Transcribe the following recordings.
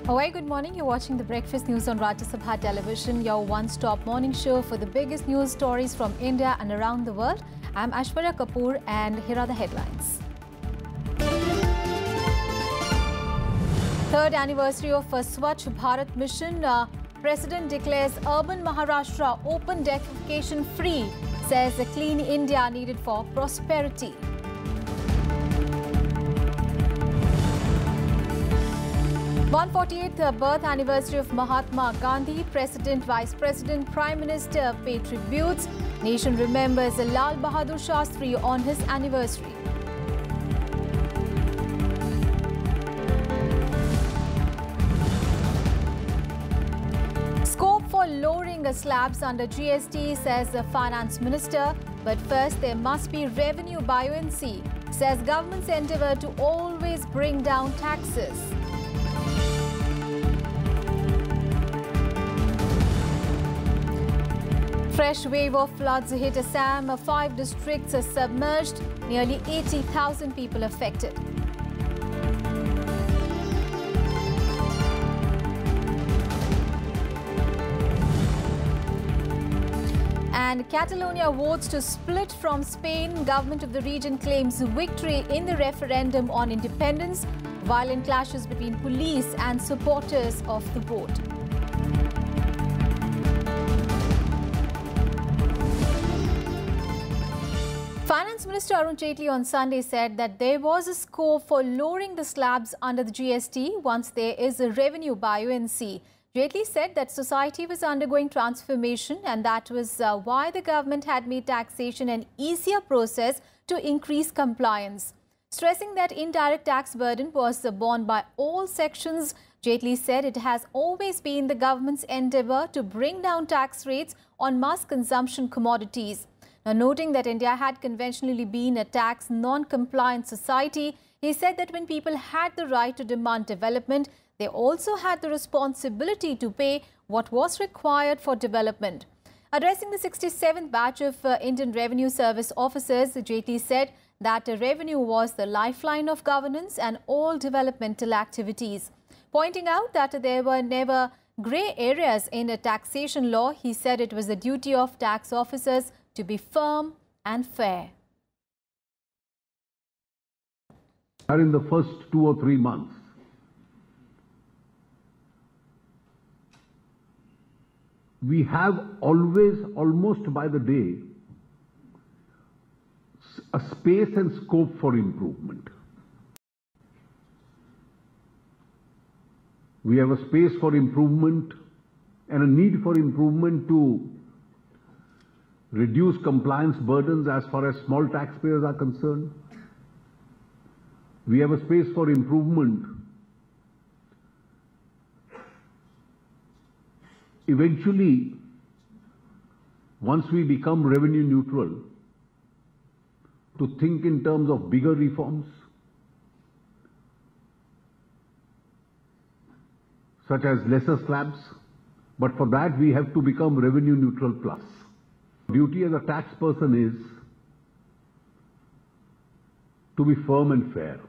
A very good morning. You're watching the Breakfast News on Rajya Sabha television, your one-stop morning show for the biggest news stories from India and around the world. I'm Ashwarya Kapoor and here are the headlines. Third anniversary of Swachh Bharat mission. President declares urban Maharashtra open defecation free, says a clean India needed for prosperity. 148th birth anniversary of Mahatma Gandhi. President, Vice President, Prime Minister pay tributes. Nation remembers Lal Bahadur Shastri on his anniversary. Scope for lowering slabs under GST, says the Finance Minister. But first, there must be revenue buoyancy, says government's endeavour to always bring down taxes. Fresh wave of floods hit Assam. 5 districts are submerged. Nearly 80,000 people affected. And Catalonia votes to split from Spain. Government of the region claims victory in the referendum on independence. Violent clashes between police and supporters of the vote. Finance Minister Arun Jaitley on Sunday said that there was a scope for lowering the slabs under the GST once there is a revenue buoyancy. Jaitley said that society was undergoing transformation and that was why the government had made taxation an easier process to increase compliance. Stressing that indirect tax burden was borne by all sections, Jaitley said it has always been the government's endeavour to bring down tax rates on mass consumption commodities. Now, noting that India had conventionally been a tax non-compliant society, he said that when people had the right to demand development, they also had the responsibility to pay what was required for development. Addressing the 67th batch of Indian Revenue Service officers, Jaitley said that revenue was the lifeline of governance and all developmental activities. Pointing out that there were never grey areas in a taxation law, he said it was the duty of tax officers to be firm and fair. In the first 2 or 3 months, we have always, almost by the day, a space and scope for improvement. We have a space for improvement and a need for improvement to reduce compliance burdens as far as small taxpayers are concerned. We have a space for improvement eventually, once we become revenue neutral, to think in terms of bigger reforms, such as lesser slabs, but for that we have to become revenue neutral plus. Duty as a tax person is to be firm and fair.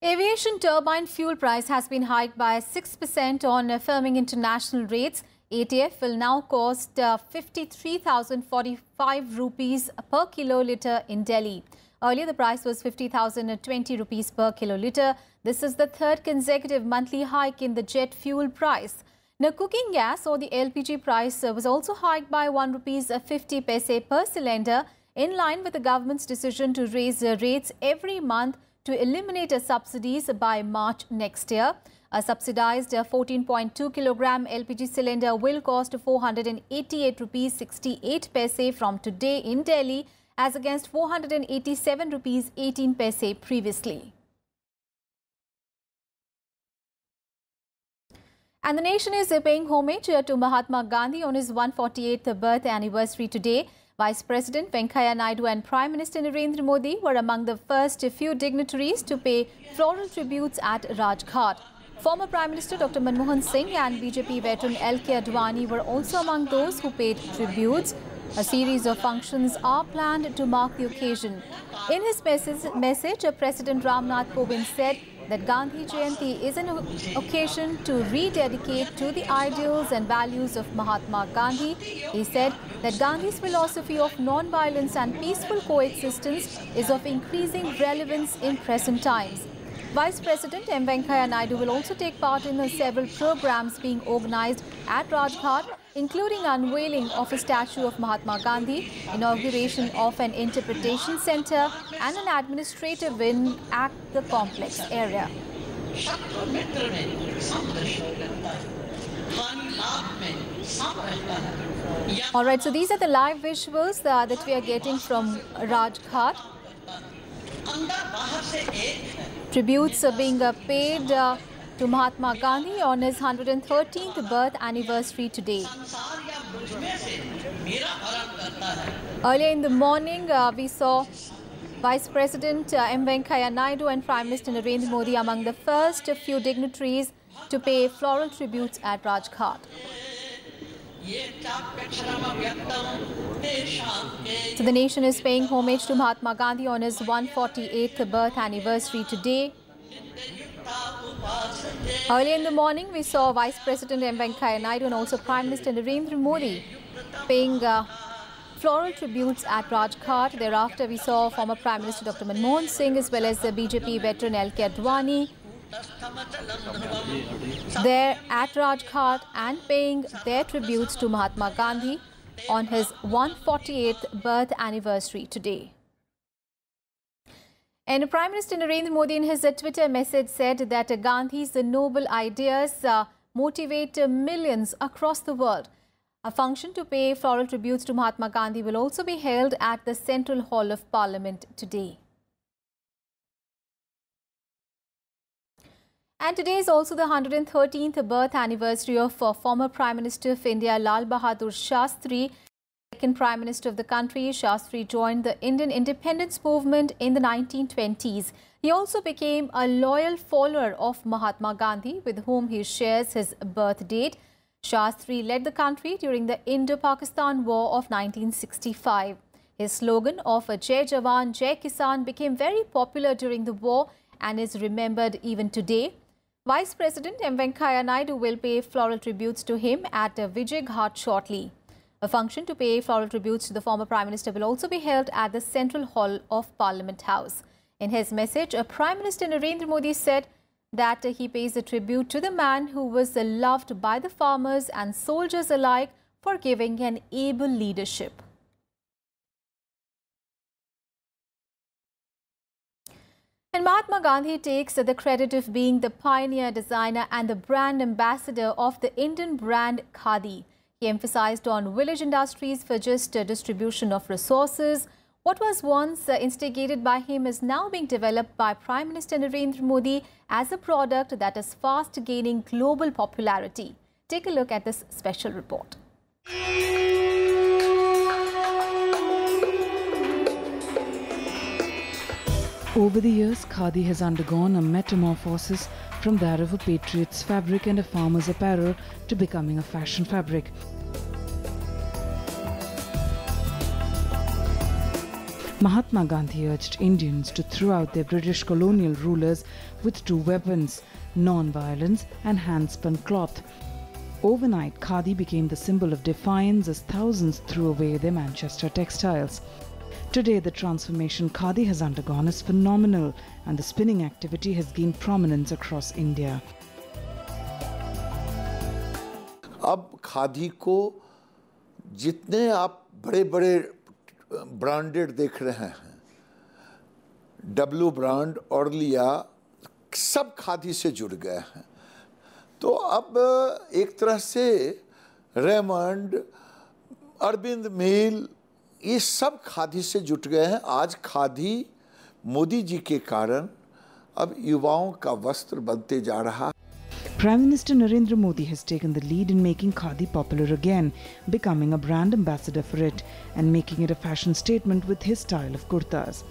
Aviation turbine fuel price has been hiked by 6% on firming international rates. ATF will now cost 53,045 rupees per kiloliter in Delhi. Earlier, the price was 50,020 rupees per kiloliter. This is the third consecutive monthly hike in the jet fuel price. Now, cooking gas or the LPG price was also hiked by 1 rupees 50 paise per cylinder, in line with the government's decision to raise rates every month to eliminate subsidies by March next year. A subsidized 14.2 kilogram LPG cylinder will cost 488 rupees 68 paise from today in Delhi, as against 487 rupees 18 paise previously. And the nation is paying homage to Mahatma Gandhi on his 148th birth anniversary today. Vice President Venkaiah Naidu and Prime Minister Narendra Modi were among the first few dignitaries to pay floral tributes at Rajghat. Former Prime Minister Dr. Manmohan Singh and BJP veteran L.K. Advani were also among those who paid tributes. A series of functions are planned to mark the occasion. In his message, President Ram Nath Kovind said that Gandhi Jayanti is an occasion to rededicate to the ideals and values of Mahatma Gandhi. He said that Gandhi's philosophy of non-violence and peaceful coexistence is of increasing relevance in present times. Vice President Venkaiah Naidu will also take part in several programs being organized at Rajghat, including unveiling of a statue of Mahatma Gandhi, inauguration of an interpretation center and an administrative wing at the complex area. All right, so these are the live visuals that we are getting from Rajghat. Tributes are being paid to Mahatma Gandhi on his 113th birth anniversary today. Earlier in the morning, we saw Vice President Venkaiah Naidu and Prime Minister Narendra Modi among the first few dignitaries to pay floral tributes at Rajghat. So the nation is paying homage to Mahatma Gandhi on his 148th birth anniversary today. Early in the morning, we saw Vice President Venkaiah Naidu and also Prime Minister Narendra Modi paying floral tributes at Rajghat. Thereafter, we saw former Prime Minister Dr. Manmohan Singh as well as the BJP veteran L.K. Advani there at Rajghat and paying their tributes to Mahatma Gandhi on his 148th birth anniversary today. And Prime Minister Narendra Modi in his Twitter message said that Gandhi's noble ideas motivate millions across the world. A function to pay floral tributes to Mahatma Gandhi will also be held at the Central Hall of Parliament today. And today is also the 113th birth anniversary of former Prime Minister of India Lal Bahadur Shastri. Second Prime Minister of the country, Shastri joined the Indian independence movement in the 1920s. He also became a loyal follower of Mahatma Gandhi, with whom he shares his birth date. Shastri led the country during the Indo-Pakistan War of 1965. His slogan of Jai Jawan, Jai Kisan became very popular during the war and is remembered even today. Vice President Venkaiah Naidu will pay floral tributes to him at Vijay Ghat shortly. A function to pay floral tributes to the former Prime Minister will also be held at the Central Hall of Parliament House. In his message, Prime Minister Narendra Modi said that he pays a tribute to the man who was loved by the farmers and soldiers alike for giving an able leadership. And Mahatma Gandhi takes the credit of being the pioneer, designer and the brand ambassador of the Indian brand Khadi. He emphasized on village industries for just distribution of resources. What was once instigated by him is now being developed by Prime Minister Narendra Modi as a product that is fast gaining global popularity. Take a look at this special report. Over the years, Khadi has undergone a metamorphosis from that of a patriot's fabric and a farmer's apparel to becoming a fashion fabric. Mahatma Gandhi urged Indians to throw out their British colonial rulers with two weapons, non-violence and hand-spun cloth. Overnight, Khadi became the symbol of defiance as thousands threw away their Manchester textiles. Today, the transformation Khadi has undergone is phenomenal and the spinning activity has gained prominence across India. अब खादी को जितने आप बड़े-बड़े branded देख रहे हैं, W brand और लिया सब खादी से जुड़ गए हैं। तो अब एक तरह से रेमंड, अरविंद मिल ये सब खादी से जुट गए हैं। आज खादी मोदी जी के कारण अब युवाओं का वस्त्र बनते जा रहा है। Prime Minister Narendra Modi has taken the lead in making Khadi popular again, becoming a brand ambassador for it and making it a fashion statement with his style of kurtas.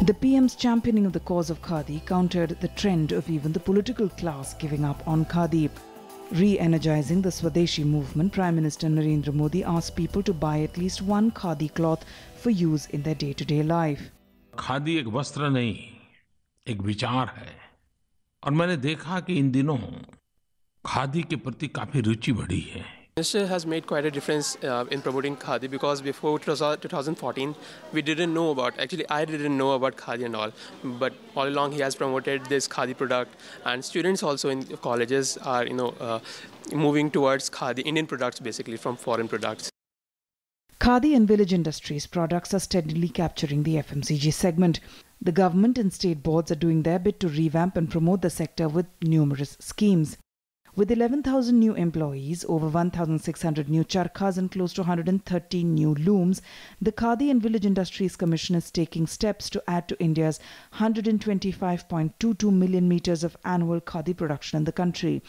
The PM's championing of the cause of Khadi countered the trend of even the political class giving up on Khadi. Re-energizing the Swadeshi movement, Prime Minister Narendra Modi asked people to buy at least one Khadi cloth for use in their day-to-day life. Khadi एक वस्त्र नहीं, एक विचार है और मैंने देखा कि इन दिनों खादी के प्रति काफी रुचि बढ़ी है। Minister has made quite a difference in promoting Khadi, because before 2014 we didn't know about, actually I didn't know about Khadi and all, but all along he has promoted this Khadi product, and students also in colleges are moving towards Khadi, Indian products basically from foreign products. Khadi and village industries products are steadily capturing the FMCG segment. The government and state boards are doing their bit to revamp and promote the sector with numerous schemes. With 11,000 new employees, over 1,600 new charkhas and close to 130 new looms, the Khadi and Village Industries Commission is taking steps to add to India's 125.22 million meters of annual Khadi production in the country.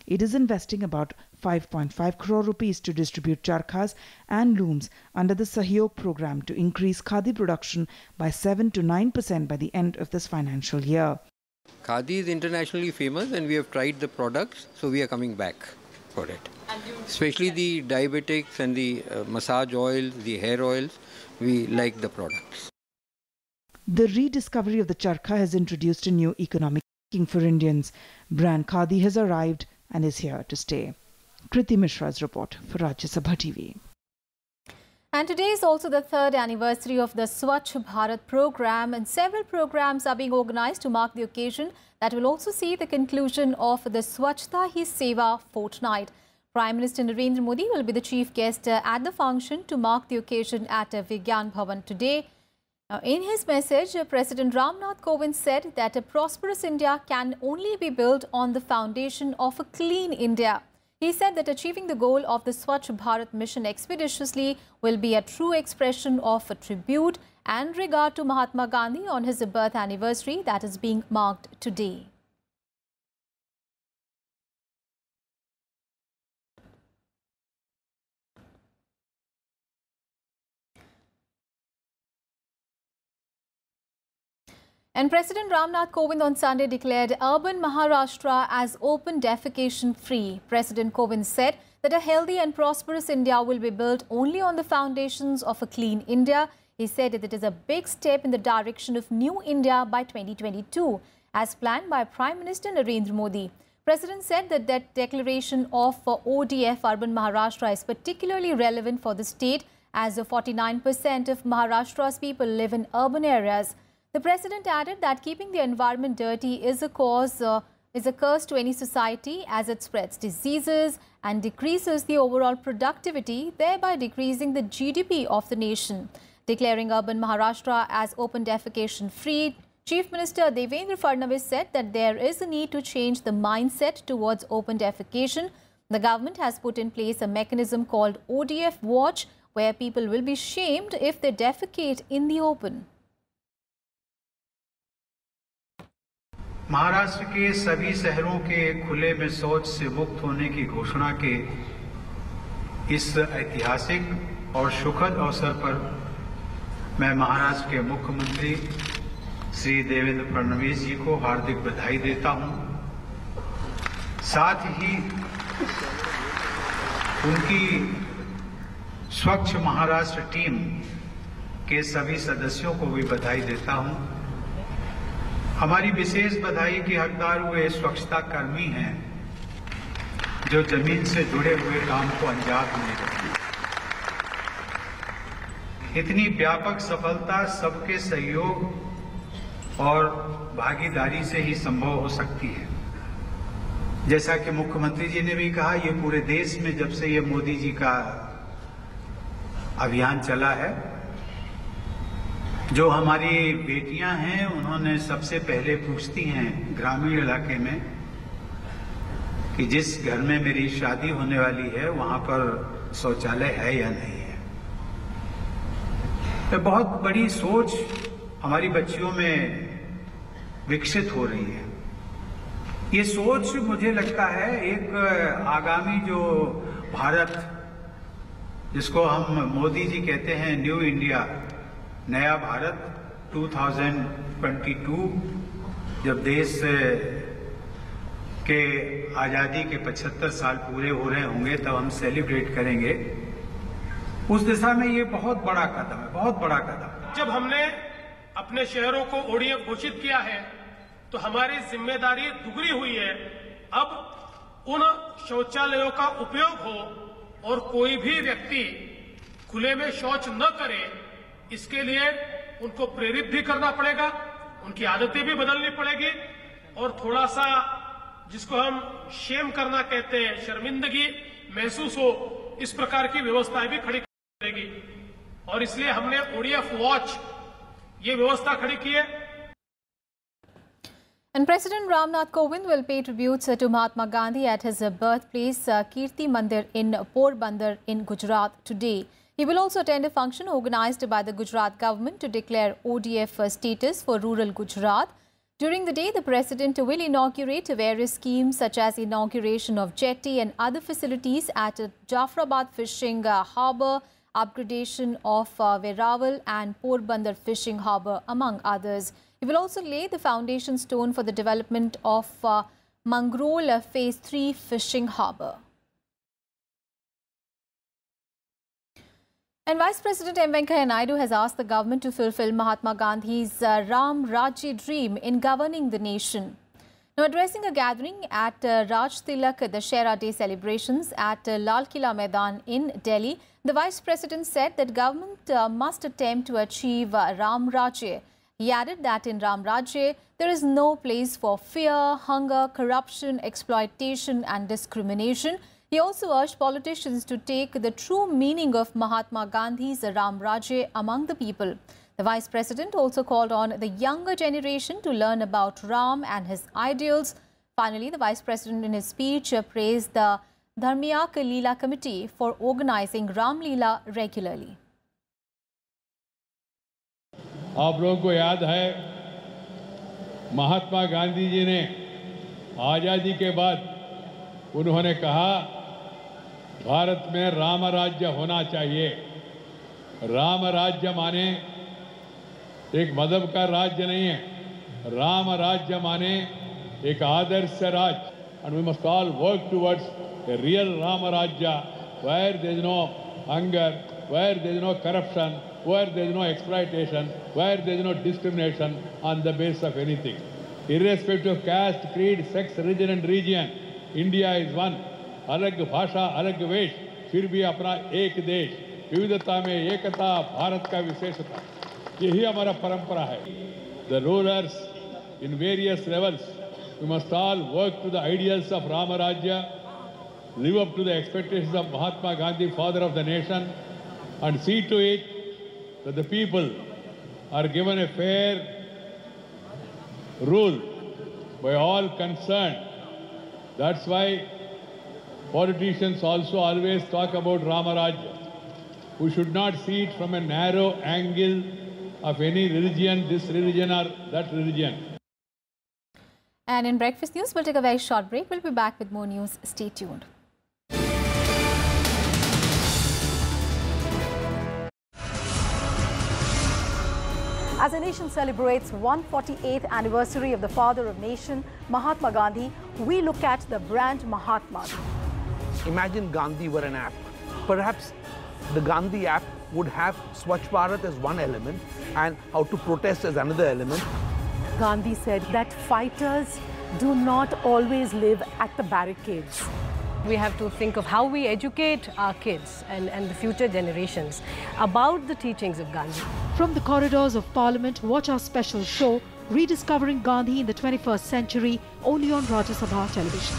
It is investing about 5.5 crore rupees to distribute charkhas and looms under the Sahyog program to increase Khadi production by 7 to 9% by the end of this financial year. Khadi is internationally famous and we have tried the products, so we are coming back for it. Especially the diabetics and the massage oils, the hair oils, we like the products. The rediscovery of the charkha has introduced a new economic thinking for Indians. Brand Khadi has arrived and is here to stay. Kriti Mishra's report for Rajya Sabha TV. And today is also the third anniversary of the Swachh Bharat program, and several programs are being organized to mark the occasion that will also see the conclusion of the Swachhta Hi Seva fortnight. Prime Minister Narendra Modi will be the chief guest at the function to mark the occasion at Vigyan Bhavan today. Now, in his message, President Ram Nath Kovind said that a prosperous India can only be built on the foundation of a clean India. He said that achieving the goal of the Swachh Bharat mission expeditiously will be a true expression of a tribute and regard to Mahatma Gandhi on his birth anniversary that is being marked today. And President Ram Nath Kovind on Sunday declared urban Maharashtra as open defecation free. President Kovind said that a healthy and prosperous India will be built only on the foundations of a clean India. He said that it is a big step in the direction of New India by 2022, as planned by Prime Minister Narendra Modi. President said that that declaration of ODF urban Maharashtra is particularly relevant for the state, as 49% of Maharashtra's people live in urban areas. The President added that keeping the environment dirty is a curse to any society, as it spreads diseases and decreases the overall productivity, thereby decreasing the GDP of the nation. Declaring urban Maharashtra as open defecation free, Chief Minister Devendra Fadnavis said that there is a need to change the mindset towards open defecation. The government has put in place a mechanism called ODF Watch, where people will be shamed if they defecate in the open. Maharashtra के सभी शहरों के खुले में शौच से मुक्त होने की घोषणा के इस ऐतिहासिक और सुखद अवसर पर मैं महाराष्ट्र के मुख्यमंत्री श्री देवेंद्र फडणवीस जी को हार्दिक बधाई देता हूं। साथ ही उनकी स्वच्छ महाराष्ट्र टीम के सभी सदस्यों को भी बधाई देता हूं। हमारी विशेष बधाई के हकदार हुए स्वच्छता कर्मी हैं, जो जमीन से जुड़े हुए काम को अंजाम दे रहे हैं। इतनी व्यापक सफलता सबके सहयोग और भागीदारी से ही संभव हो सकती है। जैसा कि मुख्यमंत्री जी ने भी कहा, ये पूरे देश में जब से ये मोदी जी का अभियान चला है, जो हमारी बेटियां हैं उन्होंने सबसे पहले पूछती हैं ग्रामीण इलाके में कि जिस घर में मेरी शादी होने वाली है वहां पर शौचालय है या नहीं है। तो बहुत बड़ी सोच हमारी बच्चियों में विकसित हो रही है। ये सोच मुझे लगता है एक आगामी जो भारत, जिसको हम मोदी जी कहते हैं न्यू इंडिया, नया भारत 2022, जब देश के आजादी के 75 साल पूरे हो रहे होंगे तब हम सेलिब्रेट करेंगे। उस दिशा में ये बहुत बड़ा कदम है, बहुत बड़ा कदम। जब हमने अपने शहरों को ओडीएफ घोषित किया है तो हमारी जिम्मेदारी दुगनी हुई है। अब उन शौचालयों का उपयोग हो और कोई भी व्यक्ति खुले में शौच न करे, इसके लिए उनको प्रेरित भी करना पड़ेगा, उनकी आदतें भी बदलनी पड़ेगी और थोड़ा सा जिसको हम शेम करना कहते हैं, शर्मिंदगी महसूस हो, इस प्रकार की व्यवस्थाएं भी खड़ी करेगी। और इसलिए हमने ODF वॉच ये व्यवस्था खड़ी की है। And President Ram Nath Kovind will pay tributes to Mahatma Gandhi at his birthplace, Kirti Mandir in Porbandar in Gujarat today. He will also attend a function organized by the Gujarat government to declare ODF status for rural Gujarat. During the day, the President will inaugurate various schemes such as inauguration of jetty and other facilities at Jafrabad Fishing Harbour, upgradation of Verawal and Porbandar Fishing Harbour, among others. He will also lay the foundation stone for the development of Mangrol Phase 3 Fishing Harbour. And Vice President Venkaiah Naidu has asked the government to fulfill Mahatma Gandhi's Ram Rajya dream in governing the nation. Now, addressing a gathering at Raj Tilak Dashera Day celebrations at Lal Killa Maidan in Delhi, the Vice President said that government must attempt to achieve Ram Rajya. He added that in Ram Rajya, there is no place for fear, hunger, corruption, exploitation and discrimination. He also urged politicians to take the true meaning of Mahatma Gandhi's Ram Rajya among the people. The Vice President also called on the younger generation to learn about Ram and his ideals. Finally, the Vice President in his speech praised the Dharmiyak Leela Committee for organizing Ram Leela regularly. आप लोगों को याद है महात्मा गांधी जी ने आज़ादी के बाद उन्होंने कहा भारत में राम राज्य होना चाहिए। राम राज्य माने एक मजहब का राज्य नहीं है, राम राज्य माने एक आदर्श राज्य। And we must all work towards a real Ram Rajya where there is no hunger, where there is no corruption, where there is no exploitation, where there is no discrimination on the basis of anything. Irrespective of caste, creed, sex, religion and region, India is one. अलग भाषा, अलग वेश, फिर भी अपना एक देश, विविधता में एकता, भारत का विशेषता, यही हमारा परंपरा है. The rulers in various levels, we must all work to the ideals of Rama Rajya, live up to the expectations of Mahatma Gandhi, father of the nation, and see to it that the people are given a fair rule by all concerned. That's why politicians also always talk about Rama Rajya. We should not see it from a narrow angle of any religion, this religion or that religion. And in Breakfast News, we'll take a very short break. We'll be back with more news. Stay tuned. As a nation celebrates 148th anniversary of the father of nation, Mahatma Gandhi, we look at the brand Mahatma. Imagine Gandhi were an app. Perhaps the Gandhi app would have Swachh Bharat as one element and how to protest as another element. Gandhi said that fighters do not always live at the barricades. We have to think of how we educate our kids and the future generations about the teachings of Gandhi. From the corridors of Parliament, watch our special show, Rediscovering Gandhi in the 21st Century, only on Rajya Sabha television.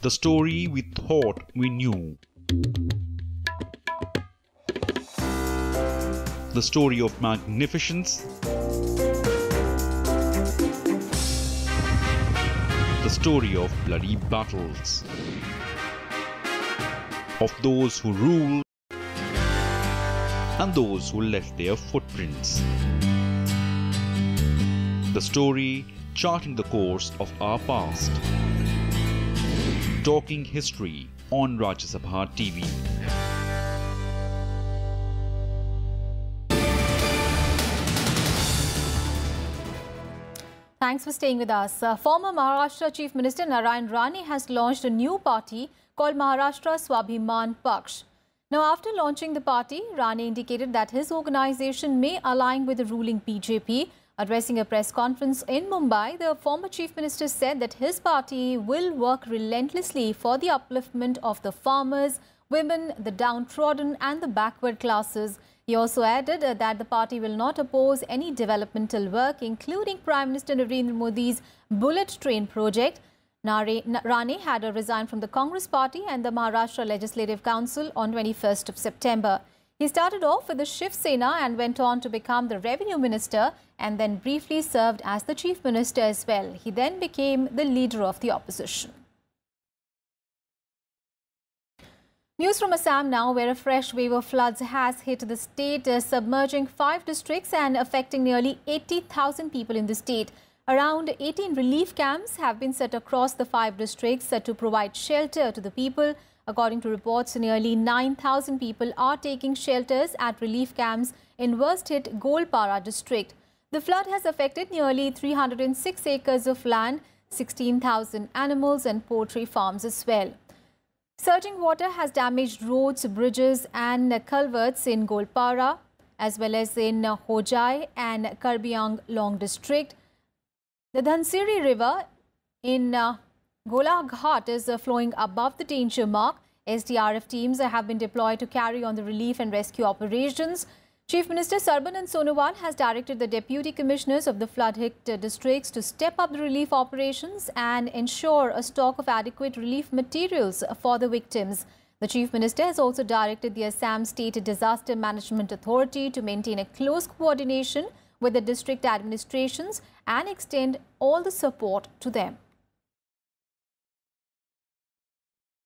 The story we thought we knew. The story of magnificence. The story of bloody battles. Of those who ruled and those who left their footprints. The story charting the course of our past. Talking history on Rajya Sabha TV. Thanks for staying with us. Former Maharashtra Chief Minister Narayan Rane has launched a new party called Maharashtra Swabhiman Paksh. Now, after launching the party, Rane indicated that his organization may align with the ruling BJP. Addressing a press conference in Mumbai, the former Chief Minister said that his party will work relentlessly for the upliftment of the farmers, women, the downtrodden and the backward classes. He also added that the party will not oppose any developmental work, including Prime Minister Narendra Modi's bullet train project. Rane had resigned from the Congress party and the Maharashtra Legislative Council on 21st of September. He started off with the Shiv Sena and went on to become the Revenue Minister and then briefly served as the Chief Minister as well. He then became the leader of the opposition. News from Assam now, where a fresh wave of floods has hit the state, submerging 5 districts and affecting nearly 80,000 people in the state. Around 18 relief camps have been set across the 5 districts to provide shelter to the people. According to reports, nearly 9,000 people are taking shelters at relief camps in worst-hit Golpara district. The flood has affected nearly 306 acres of land, 16,000 animals and poultry farms as well. Surging water has damaged roads, bridges and culverts in Golpara as well as in Hojai and Karbiang Long district. The Dhansiri River in Golaghat is flowing above the danger mark. SDRF teams have been deployed to carry on the relief and rescue operations. Chief Minister Sarbanand Sonowal has directed the Deputy Commissioners of the flood-hit districts to step up the relief operations and ensure a stock of adequate relief materials for the victims. The Chief Minister has also directed the Assam State Disaster Management Authority to maintain a close coordination with the district administrations and extend all the support to them.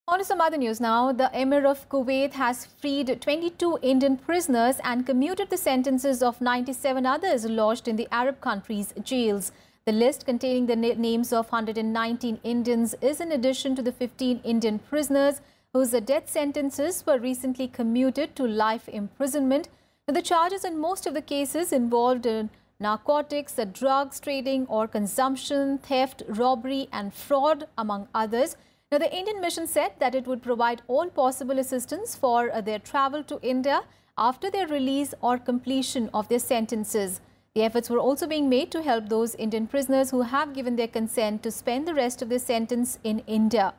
On to some other news now. The Emir of Kuwait has freed 22 Indian prisoners and commuted the sentences of 97 others lodged in the Arab countries' jails. The list containing the names of 119 Indians is in addition to the 15 Indian prisoners whose death sentences were recently commuted to life imprisonment. The charges in most of the cases involved in narcotics, drugs trading or consumption, theft, robbery and fraud, among others. Now, the Indian mission said that it would provide all possible assistance for their travel to India after their release or completion of their sentences. The efforts were also being made to help those Indian prisoners who have given their consent to spend the rest of their sentence in India.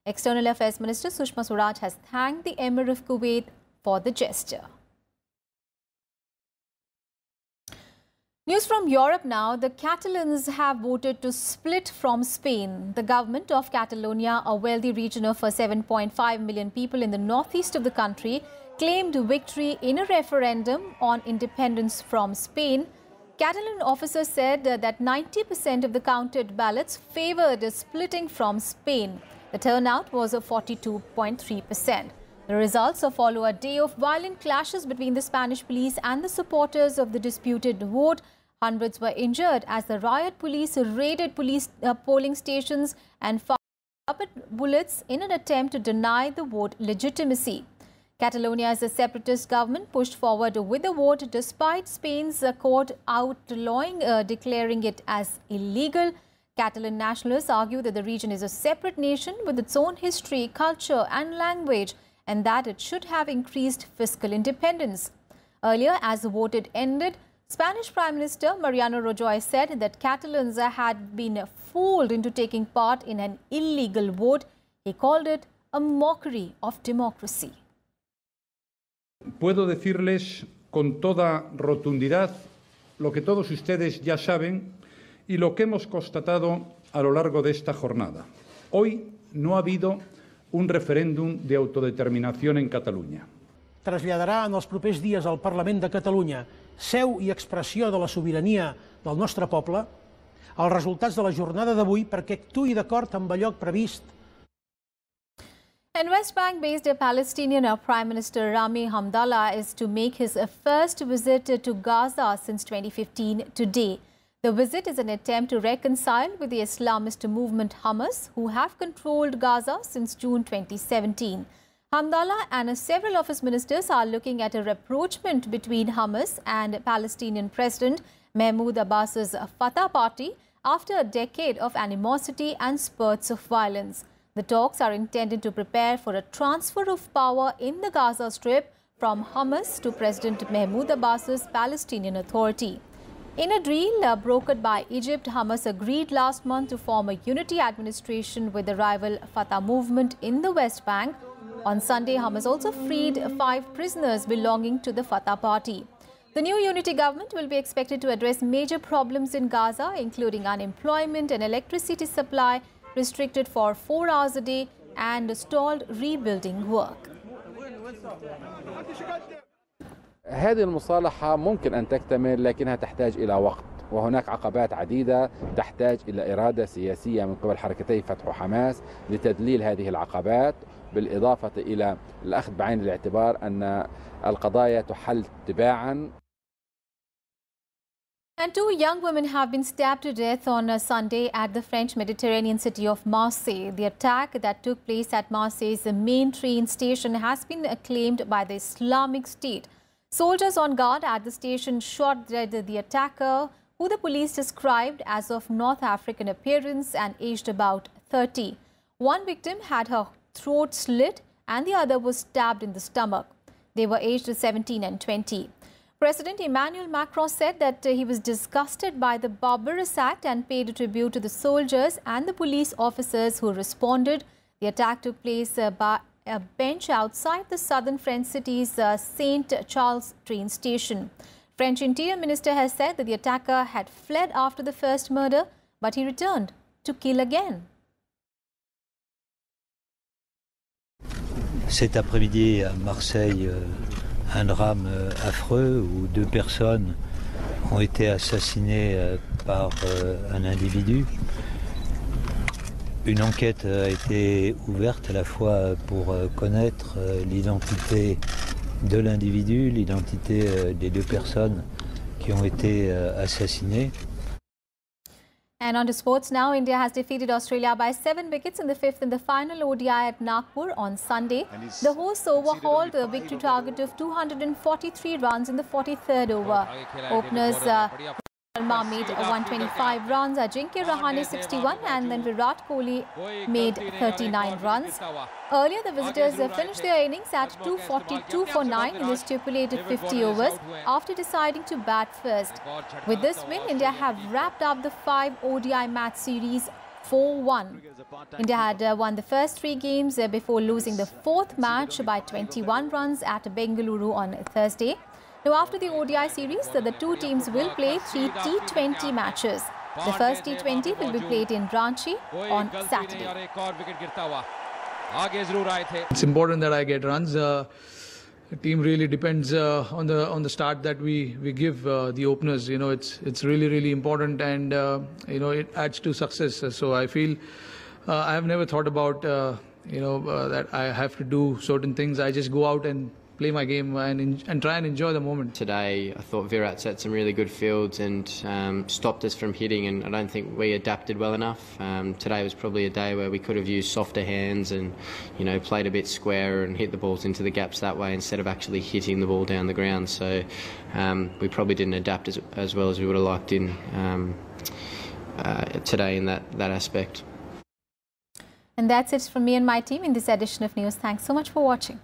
External Affairs Minister Sushma Swaraj has thanked the Emir of Kuwait for the gesture. News from Europe now. The Catalans have voted to split from Spain. The government of Catalonia, a wealthy region of 7.5 million people in the northeast of the country, claimed victory in a referendum on independence from Spain. Catalan officers said that 90% of the counted ballots favoured splitting from Spain. The turnout was 42.3%. The results follow a day of violent clashes between the Spanish police and the supporters of the disputed vote. Hundreds were injured as the riot police raided polling stations and fired rubber bullets in an attempt to deny the vote legitimacy. Catalonia's separatist government pushed forward with the vote despite Spain's court declaring it as illegal. Catalan nationalists argue that the region is a separate nation with its own history, culture and language, and that it should have increased fiscal independence. Earlier, as the vote ended, Spanish Prime Minister Mariano Rajoy said that Catalans had been fooled into taking part in an illegal vote. He called it a mockery of democracy. Puedo decirles con toda rotundidad lo que todos ustedes ya saben y lo que hemos constatado a lo largo de esta jornada. Hoy no ha habido un referéndum de autodeterminación en Catalunya. Traslladarà en els propers dies al Parlament de Catalunya, seu i expressió de la sobirania del nostre poble, els resultats de la jornada d'avui perquè actuï d'acord amb allò previst. And West Bank-based Palestinian Prime Minister Rami Hamdallah is to make his first visit to Gaza since 2015 today. The visit is an attempt to reconcile with the Islamist movement Hamas, who have controlled Gaza since June 2017. Hamdallah and several of his ministers are looking at a rapprochement between Hamas and Palestinian President Mahmoud Abbas's Fatah party after a decade of animosity and spurts of violence. The talks are intended to prepare for a transfer of power in the Gaza Strip from Hamas to President Mahmoud Abbas's Palestinian Authority. In a deal brokered by Egypt, Hamas agreed last month to form a unity administration with the rival Fatah movement in the West Bank. On Sunday, Hamas also freed 5 prisoners belonging to the Fatah party. The new unity government will be expected to address major problems in Gaza, including unemployment and electricity supply restricted for 4 hours a day and stalled rebuilding work. هذه المصالحة ممكن أن تكتمل لكنها تحتاج إلى وقت، وهناك عقبات عديدة تحتاج إلى إرادة سياسية من قبل حركتي فتح وحماس لتذليل هذه العقبات، بالإضافة إلى الأخذ بعين الاعتبار أن القضايا تحل تباعاً. And 2 young women have been stabbed to death on Sunday at the French Mediterranean city of Marseille. The attack that took place at Marseille's main train station has been acclaimed by the Islamic State. Soldiers on guard at the station shot dead the attacker, who the police described as of North African appearance and aged about 30. One victim had her throat slit and the other was stabbed in the stomach. They were aged 17 and 20. President Emmanuel Macron said that he was disgusted by the barbarous act and paid tribute to the soldiers and the police officers who responded. The attack took place by a bench outside the southern French city's St. Charles train station. French Interior Minister has said that the attacker had fled after the first murder, but he returned to kill again. Cet après-midi à Marseille, un drame affreux où 2 personnes ont été assassinées par un individu. Une enquête a été ouverte à la fois pour connaître l'identité de l'individu, l'identité des 2 personnes qui ont été assassinées. And on to sports now, India has defeated Australia by 7 wickets in the 5th in the final ODI at Nagpur on Sunday. The hosts overhauled a victory target of 243 runs in the 43rd over. Openers Sharma made 125 runs, Ajinkya Rahane 61 and then Virat Kohli made 39 runs. Earlier, the visitors finished their innings at 242 for 9 in the stipulated 50 overs after deciding to bat first. With this win, India have wrapped up the 5 ODI match series 4-1. India had won the first 3 games before losing the 4th match by 21 runs at Bengaluru on Thursday. Now, after the ODI series, the 2 teams will play 3 T20 matches. The first T20 will be played in Ranchi on Saturday. It's important that I get runs. The team really depends on the start that we give the openers. You know, it's really important, and you know, it adds to success. So I feel I have never thought about that I have to do certain things. I just go out and play my game and try and enjoy the moment. Today, I thought Virat set some really good fields and stopped us from hitting, and I don't think we adapted well enough. Today was probably a day where we could have used softer hands and, you know, played a bit squarer and hit the balls into the gaps that way instead of actually hitting the ball down the ground. So we probably didn't adapt as well as we would have liked in today in that aspect. And that's it from me and my team in this edition of News. Thanks so much for watching.